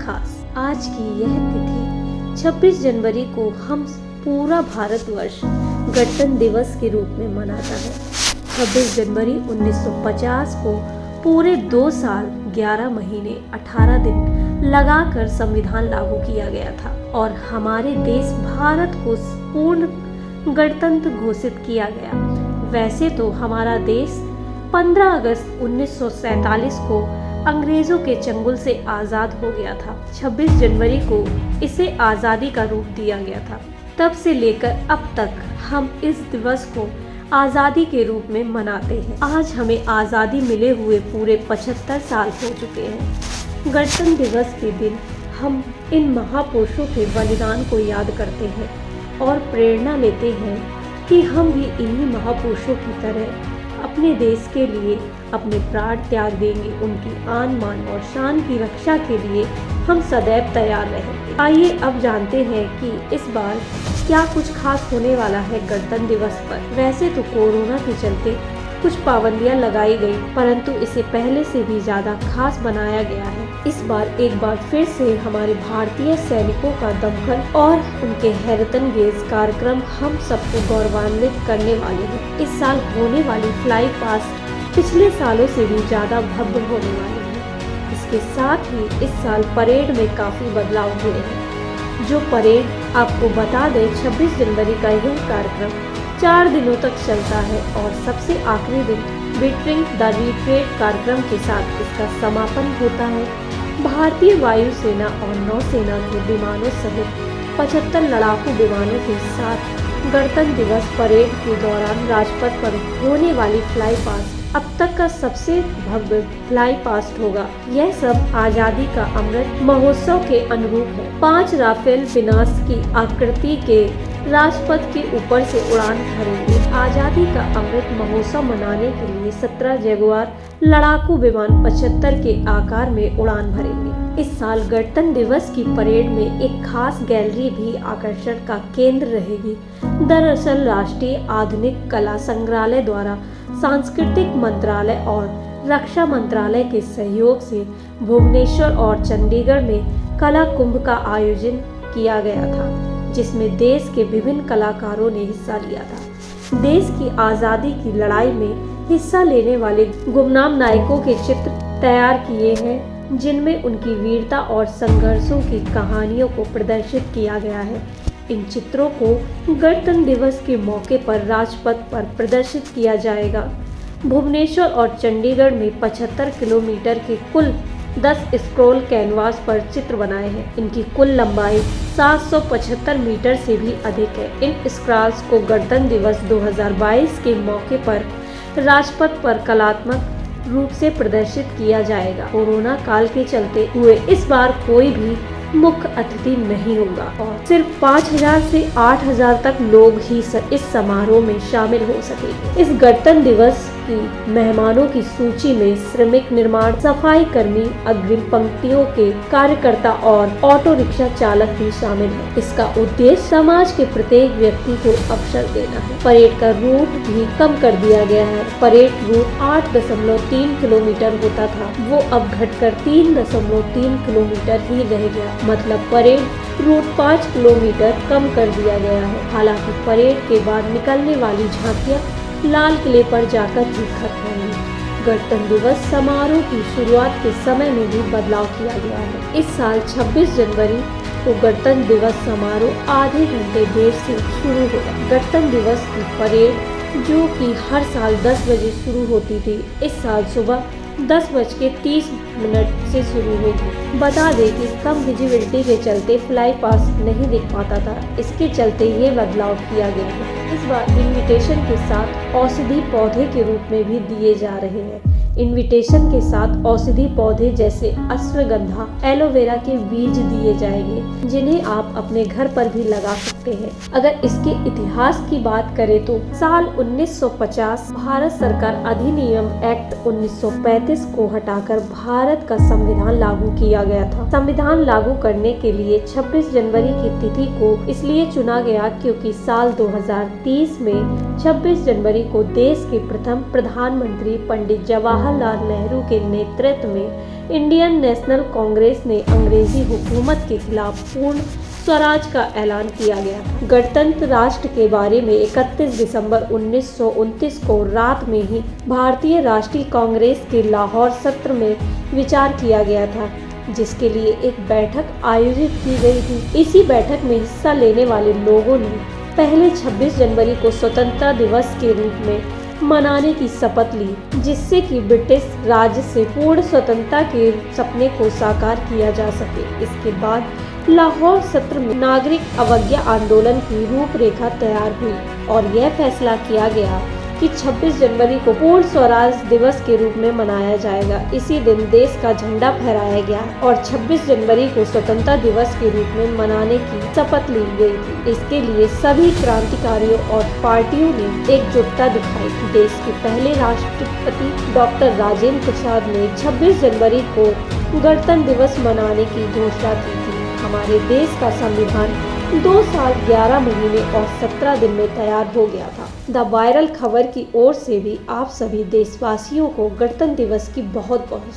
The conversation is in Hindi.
खास। आज की यह तिथि 26 जनवरी को हम पूरा भारतवर्ष गणतंत्र दिवस के रूप में मनाता है। 26 जनवरी 1950 को पूरे 2 साल 11 महीने 18 दिन लगाकर संविधान लागू किया गया था और हमारे देश भारत को पूर्ण गणतंत्र घोषित किया गया। वैसे तो हमारा देश 15 अगस्त 1947 को अंग्रेजों के चंगुल से आज़ाद हो गया था। 26 जनवरी को इसे आज़ादी का रूप दिया गया था। तब से लेकर अब तक हम इस दिवस को आज़ादी के रूप में मनाते हैं। आज हमें आज़ादी मिले हुए पूरे 75 साल हो चुके हैं। गणतंत्र दिवस के दिन हम इन महापुरुषों के बलिदान को याद करते हैं और प्रेरणा लेते हैं कि हम भी इन्हीं महापुरुषों की तरह अपने देश के लिए अपने प्राण त्याग देंगे। उनकी आन मान और शान की रक्षा के लिए हम सदैव तैयार रहेंगे। आइए अब जानते हैं कि इस बार क्या कुछ खास होने वाला है गणतंत्र दिवस पर। वैसे तो कोरोना के चलते कुछ पाबंदियां लगाई गई, परंतु इसे पहले से भी ज्यादा खास बनाया गया है। इस बार एक बार फिर से हमारे भारतीय सैनिकों का दमखम और उनके हैरतअंगेज कार्यक्रम हम सबको गौरवान्वित करने वाले हैं। इस साल होने वाली फ्लाई पास्ट पिछले सालों से भी ज्यादा भव्य होने वाली है। इसके साथ ही इस साल परेड में काफी बदलाव हुए हैं। जो परेड आपको बता दें, 26 जनवरी का यह कार्यक्रम 4 दिनों तक चलता है और सबसे आखिरी दिन विक्ट्रिंग द रिट्रीट कार्यक्रम के साथ इसका समापन होता है। भारतीय वायुसेना और नौसेना के विमानों सहित 75 लड़ाकू विमानों के साथ गणतंत्र दिवस परेड के दौरान राजपथ पर होने वाली फ्लाई पास्ट अब तक का सबसे भव्य फ्लाई पास्ट होगा। यह सब आजादी का अमृत महोत्सव के अनुरूप है। 5 राफेल विनाश की आकृति के राजपथ के ऊपर से उड़ान भरेंगे। आजादी का अमृत महोत्सव मनाने के लिए 17 जगुआर लड़ाकू विमान 75 के आकार में उड़ान भरेंगे। इस साल गणतंत्र दिवस की परेड में एक खास गैलरी भी आकर्षण का केंद्र रहेगी। दरअसल राष्ट्रीय आधुनिक कला संग्रहालय द्वारा सांस्कृतिक मंत्रालय और रक्षा मंत्रालय के सहयोग से भुवनेश्वर और चंडीगढ़ में कला कुंभ का आयोजन किया गया था, जिसमें देश के विभिन्न कलाकारों ने हिस्सा लिया था। देश की आज़ादी की लड़ाई में हिस्सा लेने वाले गुमनाम नायकों के चित्र तैयार किए हैं, जिनमें उनकी वीरता और संघर्षों की कहानियों को प्रदर्शित किया गया है। इन चित्रों को गणतंत्र दिवस के मौके पर राजपथ पर प्रदर्शित किया जाएगा। भुवनेश्वर और चंडीगढ़ में 75 किलोमीटर के कुल 10 स्क्रॉल कैनवास पर चित्र बनाए हैं। इनकी कुल लंबाई 775 मीटर से भी अधिक है। इन स्क्रॉल्स को गणतंत्र दिवस 2022 के मौके पर राजपथ पर कलात्मक रूप से प्रदर्शित किया जाएगा। कोरोना काल के चलते हुए इस बार कोई भी मुख्य अतिथि नहीं होगा और सिर्फ 5000 से 8000 तक लोग ही इस समारोह में शामिल हो सकेंगे। इस गणतंत्र दिवस की मेहमानों की सूची में श्रमिक, निर्माण, सफाई कर्मी, अग्रिम पंक्तियों के कार्यकर्ता और ऑटो रिक्शा चालक भी शामिल हैं। इसका उद्देश्य समाज के प्रत्येक व्यक्ति को अवसर देना है। परेड का रूट भी कम कर दिया गया है। परेड रूट 8.3 किलोमीटर होता था, वो अब घटकर 3.3 किलोमीटर ही रह गया। मतलब परेड रूट 5 किलोमीटर कम कर दिया गया है। हालांकि परेड के बाद निकलने वाली झांकियां लाल किले पर जाकर ही खत्म होंगी। गणतंत्र दिवस समारोह की शुरुआत के समय में भी बदलाव किया गया है। इस साल 26 जनवरी को गणतंत्र दिवस समारोह आधे घंटे देर से शुरू होगा। गणतंत्र दिवस की परेड, जो कि हर साल 10 बजे शुरू होती थी, इस साल सुबह 10:30 से शुरू होगी। बता दें कि कम विजिबिलिटी के चलते फ्लाई पास्ट नहीं दिख पाता था, इसके चलते ये बदलाव किया गया है। इस बार इनविटेशन के साथ औषधि पौधे के रूप में भी दिए जा रहे हैं। इनविटेशन के साथ औषधि पौधे जैसे अश्वगंधा, एलोवेरा के बीज दिए जाएंगे, जिन्हें आप अपने घर पर भी लगा सकते हैं। अगर इसके इतिहास की बात करें तो साल 1950 भारत सरकार अधिनियम एक्ट 1935 को हटाकर भारत का संविधान लागू किया गया था। संविधान लागू करने के लिए 26 जनवरी की तिथि को इसलिए चुना गया क्योंकि साल 2030 में 26 जनवरी को देश के प्रथम प्रधानमंत्री पंडित जवाहरलाल जवाहरलाल नेहरू के नेतृत्व में इंडियन नेशनल कांग्रेस ने अंग्रेजी हुकूमत के खिलाफ पूर्ण स्वराज का ऐलान किया गया। गणतंत्र राष्ट्र के बारे में 31 दिसंबर 1929 को रात में ही भारतीय राष्ट्रीय कांग्रेस के लाहौर सत्र में विचार किया गया था, जिसके लिए एक बैठक आयोजित की गई थी। इसी बैठक में हिस्सा लेने वाले लोगों ने पहले 26 जनवरी को स्वतंत्रता दिवस के रूप में मनाने की शपथ ली, जिससे कि ब्रिटिश राज से पूर्ण स्वतंत्रता के सपने को साकार किया जा सके। इसके बाद लाहौर सत्र में नागरिक अवज्ञा आंदोलन की रूपरेखा तैयार हुई और यह फैसला किया गया कि 26 जनवरी को पूर्ण स्वराज दिवस के रूप में मनाया जाएगा। इसी दिन देश का झंडा फहराया गया और 26 जनवरी को स्वतंत्रता दिवस के रूप में मनाने की शपथ ली गई थी। इसके लिए सभी क्रांतिकारियों और पार्टियों ने एकजुटता दिखाई। देश के पहले राष्ट्रपति डॉक्टर राजेंद्र प्रसाद ने 26 जनवरी को गणतंत्र दिवस मनाने की घोषणा की थी। हमारे देश का संविधान 2 साल 11 महीने और 17 दिन में तैयार हो गया था। द वायरल खबर की ओर से भी आप सभी देशवासियों को गणतंत्र दिवस की बहुत बहुत